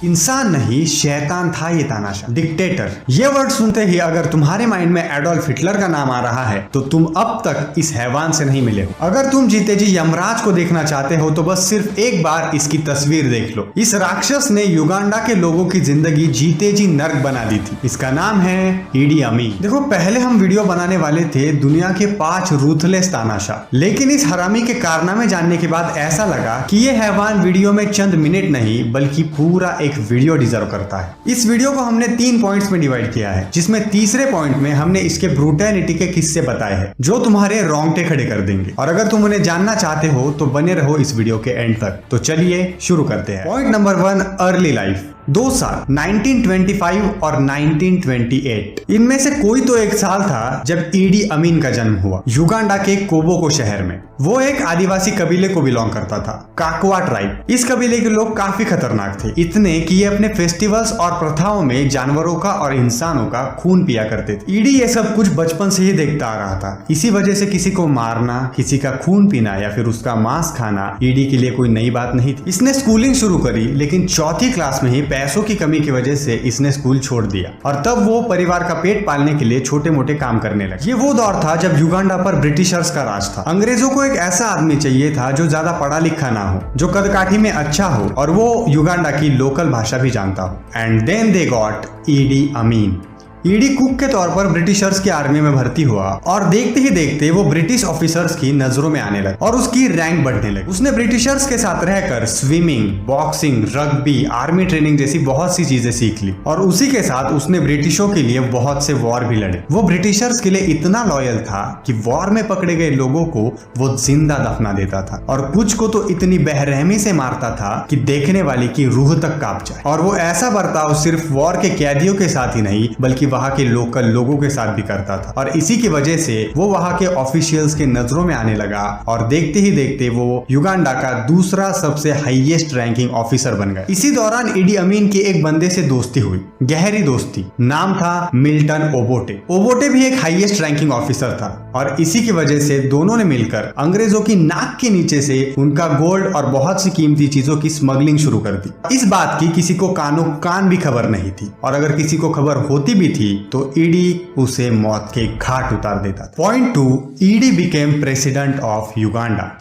इंसान नहीं शैतान था ये तानाशाह, डिक्टेटर। ये वर्ड सुनते ही अगर तुम्हारे माइंड में एडोल्फ हिटलर का नाम आ रहा है तो तुम अब तक इस हैवान से नहीं मिले हो। अगर तुम जीते जी यमराज को देखना चाहते हो तो बस सिर्फ एक बार इसकी तस्वीर देख लो। इस राक्षस ने युगांडा के लोगों की जिंदगी जीते जी नर्क बना दी थी। इसका नाम है ईडी अमीन। देखो, पहले हम वीडियो बनाने वाले थे दुनिया के 5 रूथलेस तानाशाह, लेकिन इस हरामी के कारनामे जानने के बाद ऐसा लगा कि ये हैवान वीडियो में चंद मिनट नहीं बल्कि पूरा एक वीडियो डिजर्व करता है। इस वीडियो को हमने 3 पॉइंट्स में डिवाइड किया है, जिसमें तीसरे पॉइंट में हमने इसके ब्रूटैलिटी के किस्से बताए हैं जो तुम्हारे रोंगटे खड़े कर देंगे। और अगर तुम उन्हें जानना चाहते हो तो बने रहो इस वीडियो के एंड तक। तो चलिए शुरू करते हैं। Point number 1, early life. 2 साल 1925 और 1928, इनमें से कोई तो एक साल था जब ईडी अमीन का जन्म हुआ युगांडा के कोबोको शहर में। वो एक आदिवासी कबीले को बिलोंग करता था, काकवा ट्राइब। इस कबीले के लोग काफी खतरनाक थे, इतने कि ये अपने फेस्टिवल्स और प्रथाओं में जानवरों का और इंसानों का खून पिया करते थे। ईडी ये सब कुछ बचपन से ही देखता आ रहा था। इसी वजह से किसी को मारना, किसी का खून पीना या फिर उसका मांस खाना ईडी के लिए कोई नई बात नहीं थी। इसने स्कूलिंग शुरू करी, लेकिन 4th क्लास में ही पैसों की कमी की वजह से इसने स्कूल छोड़ दिया और तब वो परिवार का पेट पालने के लिए छोटे मोटे काम करने लगे। ये वो दौर था जब युगांडा पर ब्रिटिशर्स का राज था। अंग्रेजों को एक ऐसा आदमी चाहिए था जो ज्यादा पढ़ा लिखा ना हो, जो कदकाठी में अच्छा हो और वो युगांडा की लोकल भाषा भी जानता हो। And then they got Idi Amin. Idi cook के तौर पर ब्रिटिशर्स की आर्मी में भर्ती हुआ और देखते ही देखते वो ब्रिटिश ऑफिसर्स की नजरों में आने लगा और उसकी रैंक बढ़ने लगी। उसने ब्रिटिशर्स के साथ रहकर swimming, boxing, rugby, army training जैसी बहुत सी चीजें सीख ली और उसी के साथ उसने ब्रिटिशों के लिए बहुत से वॉर भी लड़े। वो ब्रिटिशर्स के लिए इतना लॉयल था कि वॉर में पकड़े गए लोगों को वो जिंदा दफना देता था और कुछ को तो इतनी बेरहमी से मारता था कि देखने वाले की रूह तक कांप जाए। और वो ऐसा बर्ताव सिर्फ वॉर के कैदियों के साथ ही नहीं बल्कि वहां के लोकल लोगों के साथ भी करता था और इसी की वजह से वो वहां के ऑफिशियल्स के नजरों में आने लगा और देखते ही देखते वो युगांडा का दूसरा सबसे हाईएस्ट रैंकिंग ऑफिसर बन गया। इसी दौरान ईडी अमीन की एक बंदे से दोस्ती हुई, गहरी दोस्ती। नाम था मिल्टन ओबोटे। ओबोटे भी एक हाईएस्ट रैंकिंग ऑफिसर था और इसी की वजह से दोनों ने मिलकर अंग्रेजों की नाक के नीचे से उनका गोल्ड और बहुत सी कीमती चीजों की स्मगलिंग शुरू कर दी। इस बात की किसी को कानो कान भी खबर नहीं थी और अगर किसी को खबर होती भी थी तो ईडी उसे मौत के घाट उतार देता था। Point 2, ED became president of Uganda.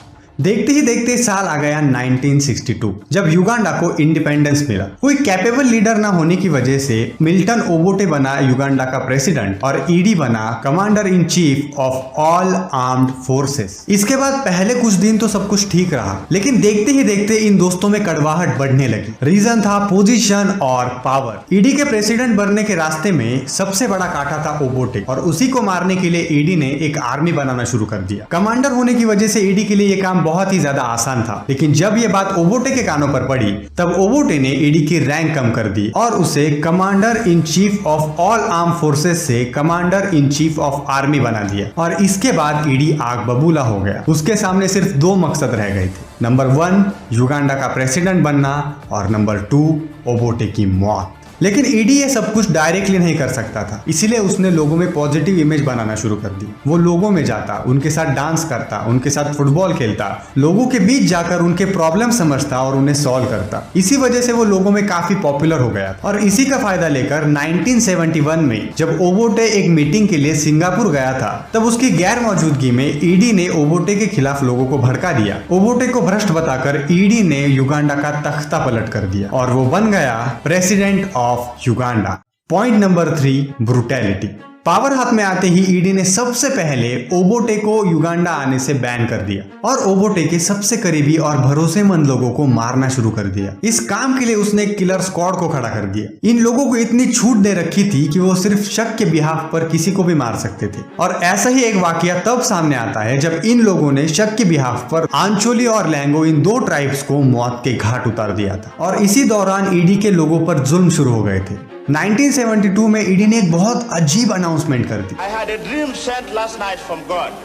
देखते ही देखते साल आ गया 1962 जब युगांडा को इंडिपेंडेंस मिला। कोई कैपेबल लीडर ना होने की वजह से मिल्टन ओबोटे बना युगांडा का प्रेसिडेंट और ईडी बना commander in chief of all armed forces. इसके बाद पहले कुछ दिन तो सब कुछ ठीक रहा, लेकिन देखते ही देखते इन दोस्तों में कड़वाहट बढ़ने लगी। रीजन था पोजीशन और पावर। ईडी के प्रेसिडेंट बनने के रास्ते में सबसे बड़ा कांटा था ओबोटे और उसी को मारने के लिए ईडी ने एक आर्मी बनाना शुरू कर दिया। कमांडर होने की वजह से ईडी के लिए ये काम बहुत ही ज्यादा आसान था, लेकिन जब ये बात ओबोटे के कानों पर पड़ी तब ओबोटे ने ईडी की रैंक कम कर दी और उसे commander in chief of all arm forces से commander in chief of army बना दिया। और इसके बाद ईडी आग बबूला हो गया। उसके सामने सिर्फ 2 मकसद रह गए थे, नंबर 1 युगांडा का प्रेसिडेंट बनना और नंबर 2 ओबोटे की मौत। लेकिन ईडी ये सब कुछ डायरेक्टली नहीं कर सकता था, इसीलिए उसने लोगों में पॉजिटिव इमेज बनाना शुरू कर दी। वो लोगों में जाता, उनके साथ डांस करता, उनके साथ फुटबॉल खेलता, लोगों के बीच जाकर उनके प्रॉब्लम समझता और उन्हें सॉल्व करता। इसी वजह से वो लोगों में काफी पॉपुलर हो गया और इसी का फायदा लेकर 1971 में जब ओबोटे एक मीटिंग के लिए सिंगापुर गया था तब उसकी गैर मौजूदगी में ईडी ने ओबोटे के खिलाफ लोगों को भड़का दिया। ओबोटे को भ्रष्ट बताकर ईडी ने युगांडा का तख्ता पलट कर दिया और वो बन गया president of Uganda. Point number 3, brutality. Power हाथ में आते ही ईडी ने सबसे पहले ओबोटे को युगांडा आने से बैन कर दिया और ओबोटे के सबसे करीबी और भरोसेमंद लोगों को मारना शुरू कर दिया। इस काम के लिए उसने किलर स्क्वाड को खड़ा कर दिया। इन लोगों को इतनी छूट दे रखी थी कि वो सिर्फ शक के बिहाफ पर किसी को भी मार सकते थे। और ऐसा ही एक वाकया तब सामने आता है जब इन लोगों ने शक के बिहाफ पर आंचोली और लैंगो, इन 2 ट्राइब्स को मौत के घाट उतार दिया था और इसी दौरान ईडी के लोगों पर जुल्म शुरू हो गए थे। 1972 में ईडी ने एक बहुत अजीब अनाउंसमेंट कर दी। I had a dream sent last night from God.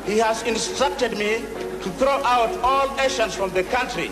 He has instructed me to throw out all Asians from the country.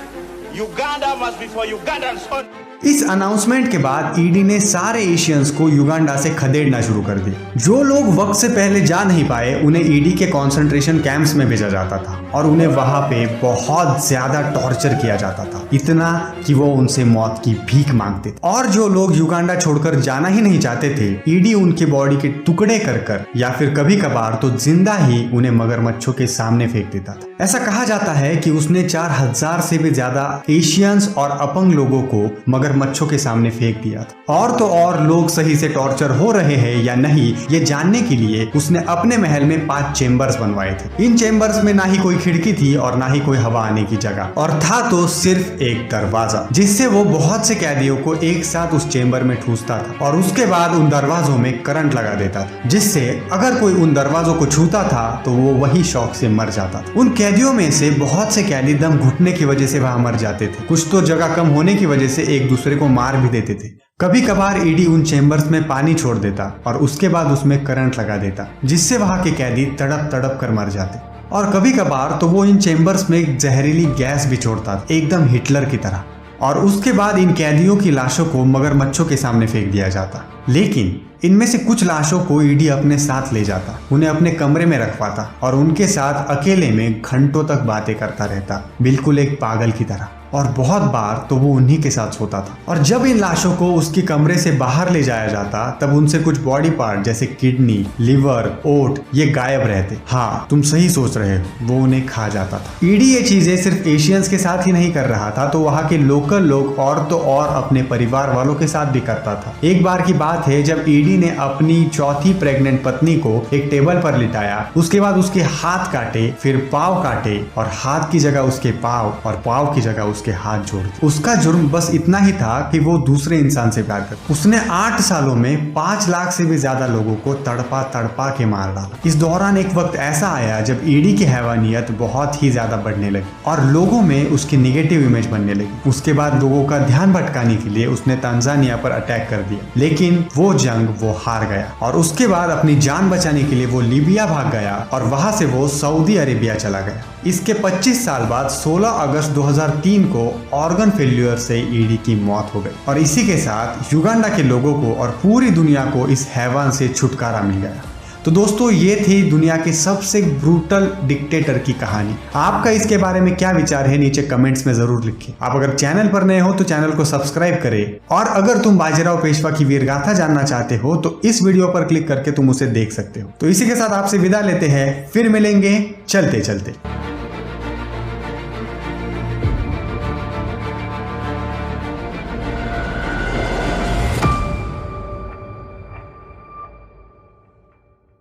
Uganda must be for Ugandans only. इस अनाउंसमेंट के बाद ईडी ने सारे एशियंस को Uganda से खदेड़ना शुरू कर दिया। जो लोग वक्त से पहले जा नहीं पाए उन्हें ईडी के कंसंट्रेशन कैंप्स में भेजा जाता था और उन्हें वहां पे बहुत ज्यादा टॉर्चर किया जाता था, इतना कि वो उनसे मौत की भीख मांगते थे। और जो लोग युगांडा छोड़कर जाना ही नहीं चाहते थे, ईडी उनके बॉडी के टुकड़े कर या फिर कभी कभार तो जिंदा ही उन्हें मगरमच्छों के सामने फेंक देता था। ऐसा कहा जाता है कि उसने 4000 से भी ज्यादा एशियंस और अपंग लोगों को मगरमच्छों के सामने फेंक दिया था। और तो और लोग सही से टॉर्चर हो रहे हैं या नहीं ये जानने के लिए उसने अपने महल में 5 चेम्बर्स बनवाए थे। इन चेम्बर्स में ना ही कोई खिड़की थी और ना ही कोई हवा आने की जगह, और था तो सिर्फ एक दरवाजा जिससे वो बहुत से कैदियों को एक साथ उस चेम्बर में ठूसता था और उसके बाद उन दरवाजों में करंट लगा देता था, जिससे अगर कोई उन दरवाजों को छूता था तो वो वही शौक से मर जाता था। उन कैदियों में से बहुत से कैदी दम घुटने की वजह से वहां मर जाते थे, कुछ तो जगह कम होने की वजह से एक दूसरे को मार भी देते थे। कभी कभार ईडी उन चेम्बर्स में पानी छोड़ देता और उसके बाद उसमें करंट लगा देता, जिससे वहां के कैदी तड़प तड़प कर मर जाते। और कभी कभार तो वो इन चेम्बर्स में जहरीली गैस भी छोड़ता, एकदम हिटलर की तरह, और उसके बाद इन कैदियों की लाशों को मगरमच्छों के सामने फेंक दिया जाता। लेकिन इनमें से कुछ लाशों को ईडी अपने साथ ले जाता, उन्हें अपने कमरे में रखवाता और उनके साथ अकेले में घंटों तक बातें करता रहता, बिल्कुल एक पागल की तरह। और बहुत बार तो वो उन्हीं के साथ सोता था। और जब इन लाशों को उसके कमरे से बाहर ले जाया जाता तब उनसे कुछ बॉडी पार्ट जैसे किडनी, लिवर, ओट ये गायब रहते। हाँ, तुम सही सोच रहे हो, वो उन्हें खा जाता था। ईडी ये चीजें सिर्फ एशियंस के साथ ही नहीं कर रहा था, तो वहाँ के लोकल लोग और तो और अपने परिवार वालों के साथ भी करता था। एक बार की बात है जब ईडी ने अपनी चौथी प्रेग्नेंट पत्नी को एक टेबल पर लिटाया, उसके बाद उसके हाथ काटे, फिर पाँव काटे और हाथ की जगह उसके पाँव और पाँव की जगह के हाथ जोड़ दिए। उसका जुर्म बस इतना ही था कि वो दूसरे इंसान से प्यार करता। उसने 8 सालों में 5 लाख से भी ज्यादा लोगों को तड़पा तड़पा के मार डाला। इस दौरान एक वक्त ऐसा आया जब ईडी की हैवानियत बहुत ही ज्यादा बढ़ने लगी और लोगों में उसकी नेगेटिव इमेज बनने लगी। उसके बाद लोगों का ध्यान भटकाने के लिए उसने तंजानिया पर अटैक कर दिया, लेकिन वो जंग वो हार गया और उसके बाद अपनी जान बचाने के लिए वो लीबिया भाग गया और वहां से वो सऊदी अरेबिया चला गया। इसके 25 साल बाद 16 अगस्त 2003 को ऑर्गन फेल्यूर से ईडी की मौत हो गई और इसी के साथ युगांडा के लोगों को और पूरी दुनिया को इस हैवान से छुटकारा मिल गया। तो दोस्तों ये थी दुनिया के सबसे ब्रूटल डिक्टेटर की कहानी। आपका इसके बारे में क्या विचार है नीचे कमेंट्स में जरूर लिखिए। आप अगर चैनल पर नए हो तो चैनल को सब्सक्राइब करें और अगर तुम बाजीराव पेशवा की वीरगाथा जानना चाहते हो तो इस वीडियो पर क्लिक करके तुम उसे देख सकते हो। तो इसी के साथ आपसे विदा लेते हैं, फिर मिलेंगे चलते चलते।